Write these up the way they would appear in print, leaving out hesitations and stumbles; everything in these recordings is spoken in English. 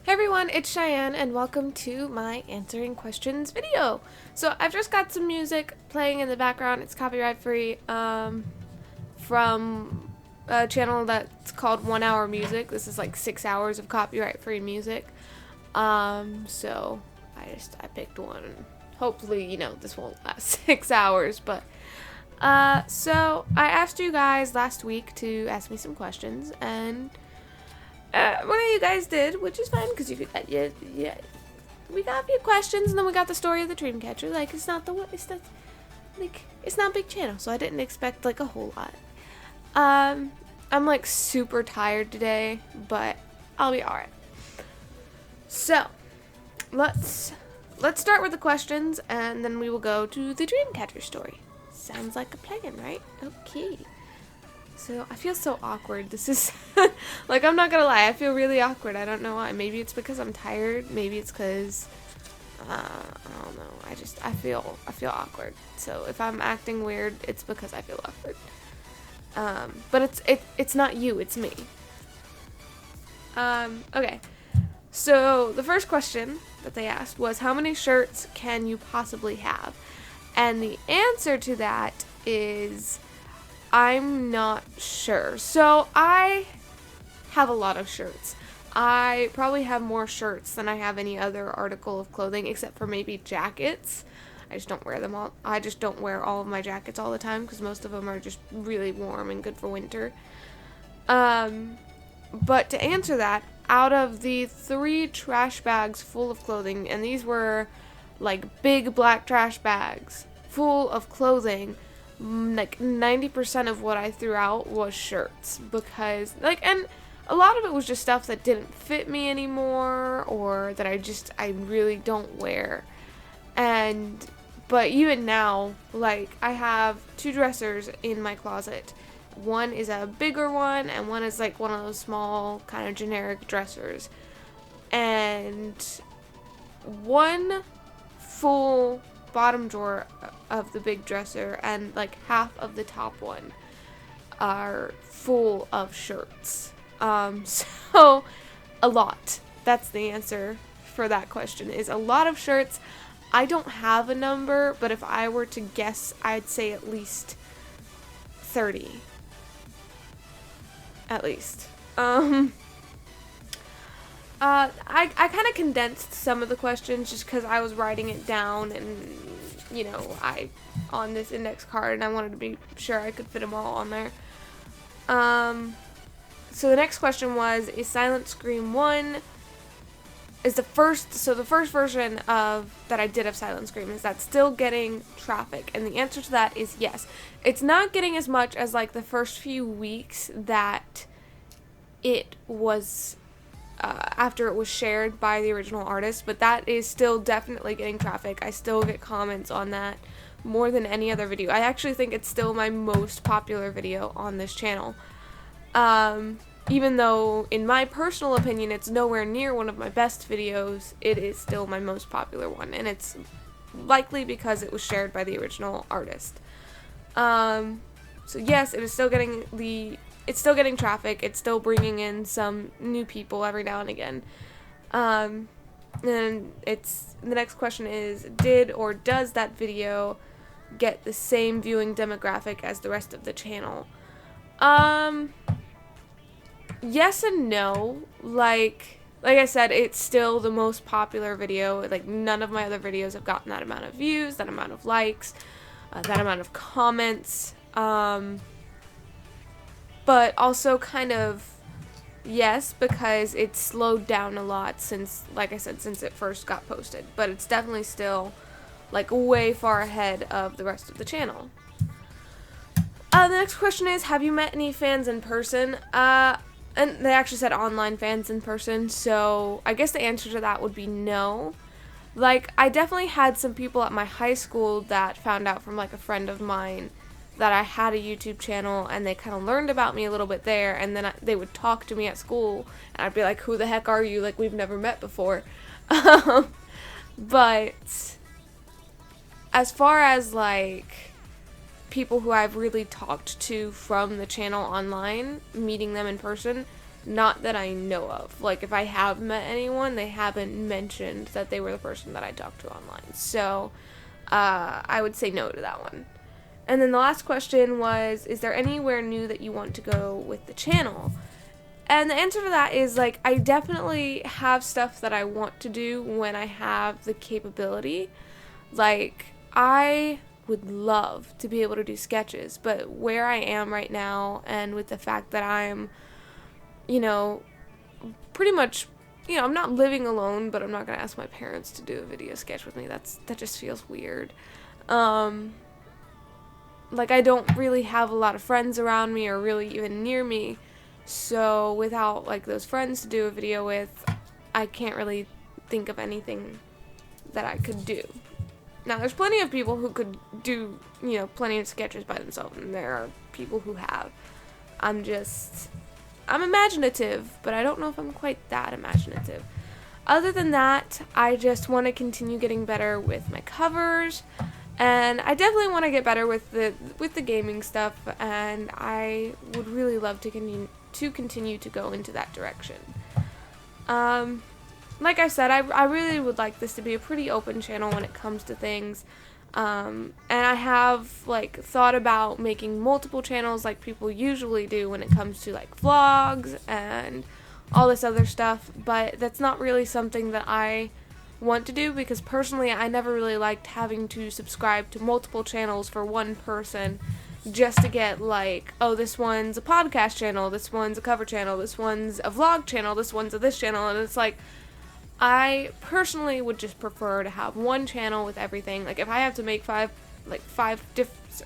Hey everyone, it's Cheyenne and welcome to my answering questions video. So I've just got some music playing in the background. It's copyright free from a channel that's called 1 Hour Music. This is like 6 hours of copyright free music. So I picked one. Hopefully, this won't last 6 hours, but so I asked you guys last week to ask me some questions, and one of you guys did, which is fine, because we got a few questions, and then we got the story of the Dreamcatcher. Like, it's not a big channel, so I didn't expect like a whole lot. I'm like super tired today, but I'll be alright. So let's start with the questions, and then we will go to the Dreamcatcher story. Sounds like a plan, right? Okay. So, I feel so awkward. This is, like, I'm not gonna lie, I feel really awkward. I don't know why. Maybe it's because I'm tired. Maybe it's because, I don't know. I feel awkward. So, if I'm acting weird, it's because I feel awkward. But it's not you, it's me. Okay. So, the first question that they asked was, how many shirts can you possibly have? And the answer to that is, I'm not sure. So I have a lot of shirts. I probably have more shirts than I have any other article of clothing, except for maybe jackets. I just don't wear them all. I just don't wear all of my jackets all the time because most of them are just really warm and good for winter. But to answer that, out of the 3 trash bags full of clothing, and these were like big black trash bags full of clothing, like 90% of what I threw out was shirts, because and a lot of it was just stuff that didn't fit me anymore, or that I really don't wear. But even now, like, I have 2 dressers in my closet. One is a bigger one, and one is like one of those small kind of generic dressers, and one full bottom drawer of the big dresser and like half of the top one are full of shirts. So a lot. That's the answer for that question, is a lot of shirts. I don't have a number, but if I were to guess, I'd say at least 30. At least. I kind of condensed some of the questions just because I was writing it down, and on this index card, and I wanted to be sure I could fit them all on there. So the next question was, is Silent Scream 1 is the first version of that I did of Silent Scream, is that still getting traffic? And the answer to that is yes. It's not getting as much as like the first few weeks that it was after it was shared by the original artist, but that is still definitely getting traffic. I still get comments on that more than any other video. I actually think it's still my most popular video on this channel. Even though, in my personal opinion, it's nowhere near one of my best videos, it is still my most popular one, and it's likely because it was shared by the original artist. So yes, it is still getting it's still getting traffic. It's still bringing in some new people every now and again. And the next question is, did or does that video get the same viewing demographic as the rest of the channel? Yes and no. Like I said, it's still the most popular video. Like, none of my other videos have gotten that amount of views, that amount of likes, that amount of comments. But also kind of yes, because it's slowed down a lot since, like I said, since it first got posted. But it's definitely still like way far ahead of the rest of the channel. The next question is, have you met any fans in person? And they actually said online fans in person, so I guess the answer to that would be no. Like, I definitely had some people at my high school that found out from like a friend of mine that I had a YouTube channel, and they kind of learned about me a little bit there, and then they would talk to me at school, and I'd be like, who the heck are you? Like, we've never met before. But as far as like people who I've really talked to from the channel online, meeting them in person, Not that I know of. Like, if I have met anyone, they haven't mentioned that they were the person that I talked to online. So, I would say no to that one. And then the last question was, is there anywhere new that you want to go with the channel? And the answer to that is, like, I definitely have stuff that I want to do when I have the capability. Like, I would love to be able to do sketches, but where I am right now, and with the fact that I'm, you know, pretty much, you know, I'm not living alone, but I'm not gonna ask my parents to do a video sketch with me. That just feels weird. Like, I don't really have a lot of friends around me or really even near me, so without, like, those friends to do a video with, I can't really think of anything that I could do. Now, there's plenty of people who could do, you know, plenty of sketches by themselves, and there are people who have. I'm imaginative, but I don't know if I'm quite that imaginative. Other than that, I just want to continue getting better with my covers, and I definitely want to get better with the gaming stuff, and I would really love to continue to go into that direction. Like I said, I really would like this to be a pretty open channel when it comes to things. And I have, like, thought about making multiple channels like people usually do when it comes to, like, vlogs and all this other stuff, but that's not really something that I want to do, because personally I never really liked having to subscribe to multiple channels for one person just to get, like, oh, this one's a podcast channel, this one's a cover channel, this one's a vlog channel, this one's a this channel, and it's like, I personally would just prefer to have one channel with everything. Like, if I have to make five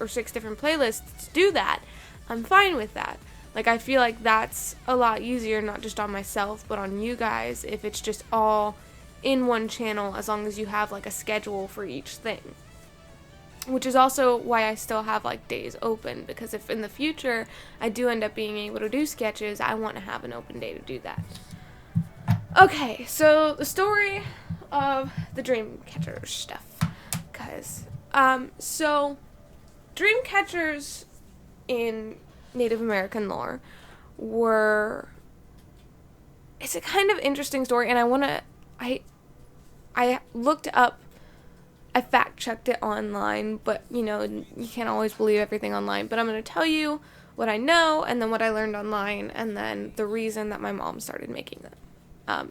or six different playlists to do that, I'm fine with that. Like, I feel like that's a lot easier, not just on myself, but on you guys, if it's just all in one channel, as long as you have, like, a schedule for each thing. Which is also why I still have, like, days open, because if in the future I do end up being able to do sketches, I want to have an open day to do that. Okay, so the story of the Dreamcatchers stuff, guys. So Dreamcatchers in Native American lore it's a kind of interesting story, and I looked up, I fact-checked it online, but, you know, you can't always believe everything online, but I'm going to tell you what I know, and then what I learned online, and then the reason that my mom started making them,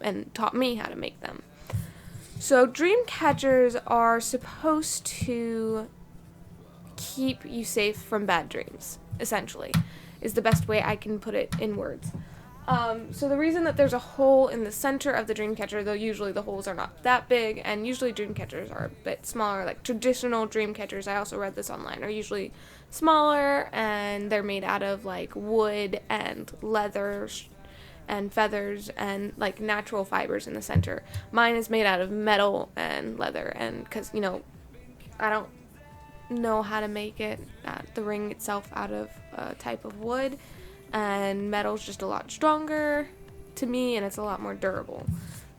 and taught me how to make them. So, Dreamcatchers are supposed to keep you safe from bad dreams, essentially, is the best way I can put it in words. So the reason that there's a hole in the center of the Dreamcatcher, though usually the holes are not that big, and usually Dreamcatchers are a bit smaller, like traditional Dreamcatchers, I also read this online, are usually smaller, and they're made out of, like, wood and leather and feathers and, like, natural fibers in the center. Mine is made out of metal and leather, and because, you know, I don't know how to make it, the ring itself, out of a type of wood, and metal's just a lot stronger to me, and it's a lot more durable.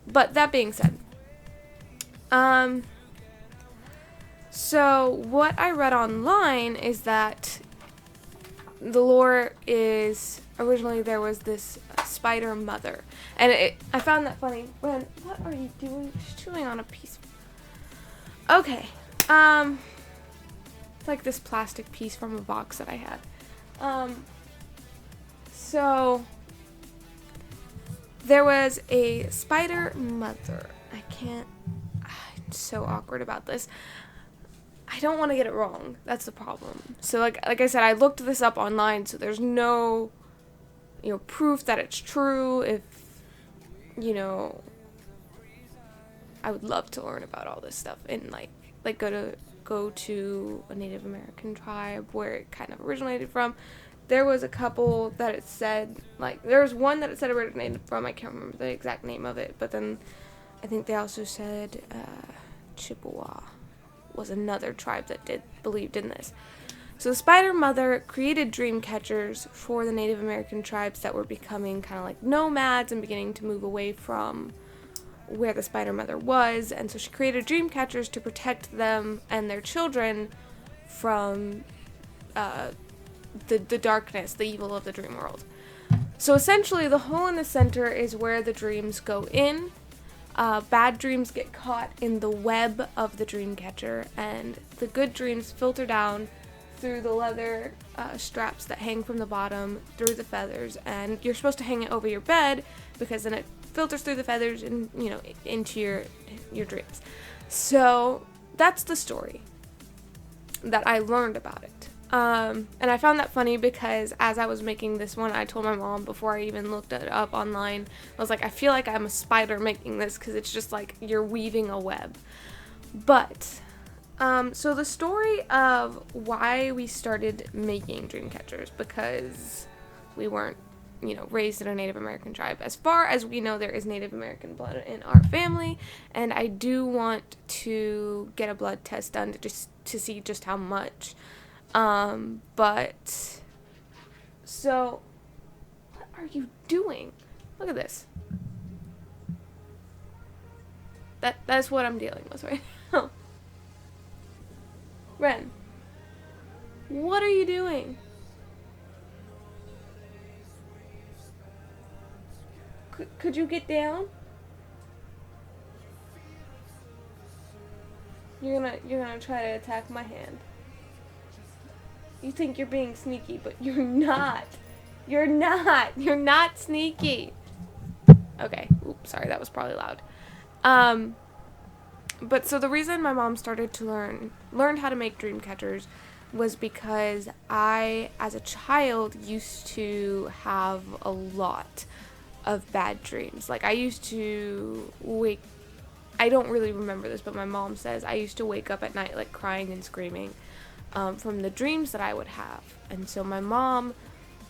But that being said, so what I read online is that the lore is, originally there was this spider mother, and I found that funny. What are you doing? She's chewing on a piece. Okay, it's like this plastic piece from a box that I had. So there was a spider mother. I'm so awkward about this. I don't want to get it wrong. That's the problem. So like I said, I looked this up online, so there's no, you know, proof that it's true. If, you know, I would love to learn about all this stuff and like go to a Native American tribe where it kind of originated from. There was a couple that it said, like, there was one that it said originated from, I can't remember the exact name of it, but then I think they also said Chippewa was another tribe that believed in this. So the Spider Mother created Dreamcatchers for the Native American tribes that were becoming kind of like nomads and beginning to move away from where the Spider Mother was, and so she created Dreamcatchers to protect them and their children from the darkness, the evil of the dream world. So essentially, the hole in the center is where the dreams go in. Bad dreams get caught in the web of the dream catcher, and the good dreams filter down through the leather straps that hang from the bottom, through the feathers, and you're supposed to hang it over your bed because then it filters through the feathers and, you know, into your dreams. So that's the story that I learned about it. And I found that funny because as I was making this one, I told my mom before I even looked it up online, I was like, I feel like I'm a spider making this because it's just like you're weaving a web. But, so the story of why we started making Dreamcatchers, because we weren't, you know, raised in a Native American tribe. As far as we know, there is Native American blood in our family, and I do want to get a blood test done to see just how much. But, so, what are you doing? Look at this. That's what I'm dealing with right now. Ren, what are you doing? Could you get down? You're gonna try to attack my hand. You think you're being sneaky, but you're not. You're not. You're not sneaky. Okay. Oops, sorry, that was probably loud. But so the reason my mom started to learn how to make dream catchers was because I, as a child, used to have a lot of bad dreams. Like, I used to I don't really remember this, but my mom says I used to wake up at night, like, crying and screaming. From the dreams that I would have. And so my mom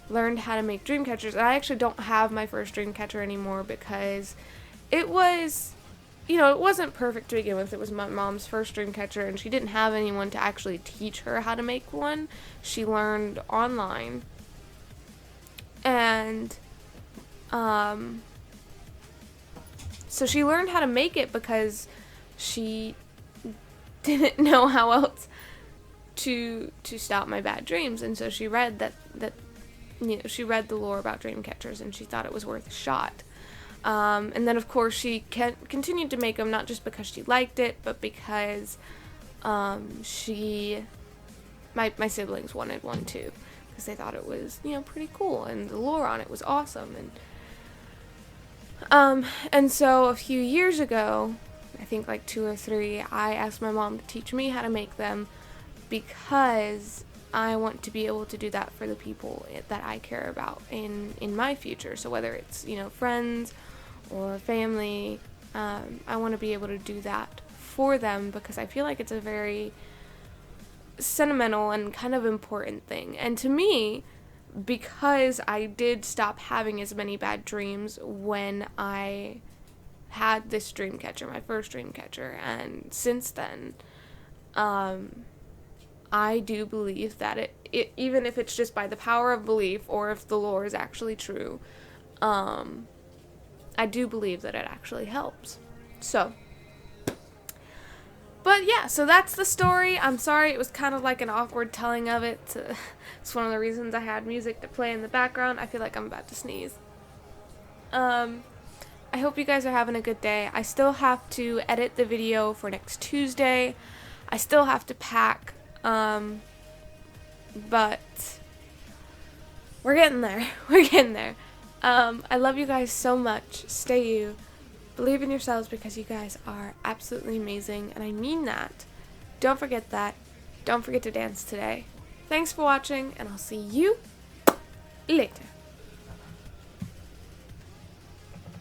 learned how to make dream catchers. And I actually don't have my first dream catcher anymore because it was, you know, it wasn't perfect to begin with. It was my mom's first dream catcher, and she didn't have anyone to actually teach her how to make one. She learned online. And so she learned how to make it because she didn't know how else to stop my bad dreams. And so she read that you know, she read the lore about dream catchers, and she thought it was worth a shot. And then of course she continued to make them, not just because she liked it, but because my siblings wanted one too, because they thought it was, you know, pretty cool, and the lore on it was awesome. And so a few years ago, I think like 2 or 3, I asked my mom to teach me how to make them, because I want to be able to do that for the people that I care about in my future. So whether it's, you know, friends or family, I want to be able to do that for them, because I feel like it's a very sentimental and kind of important thing. And to me, because I did stop having as many bad dreams when I had this dream catcher, my first dream catcher, and since then, I do believe that it even if it's just by the power of belief, or if the lore is actually true, I do believe that it actually helps. So, but yeah, so that's the story. I'm sorry it was kind of like an awkward telling of it. It's one of the reasons I had music to play in the background. I feel like I'm about to sneeze. I hope you guys are having a good day. I still have to edit the video for next Tuesday. I still have to pack. But we're getting there. We're getting there. I love you guys so much. Stay you. Believe in yourselves, because you guys are absolutely amazing, and I mean that. Don't forget that. Don't forget to dance today. Thanks for watching, and I'll see you later.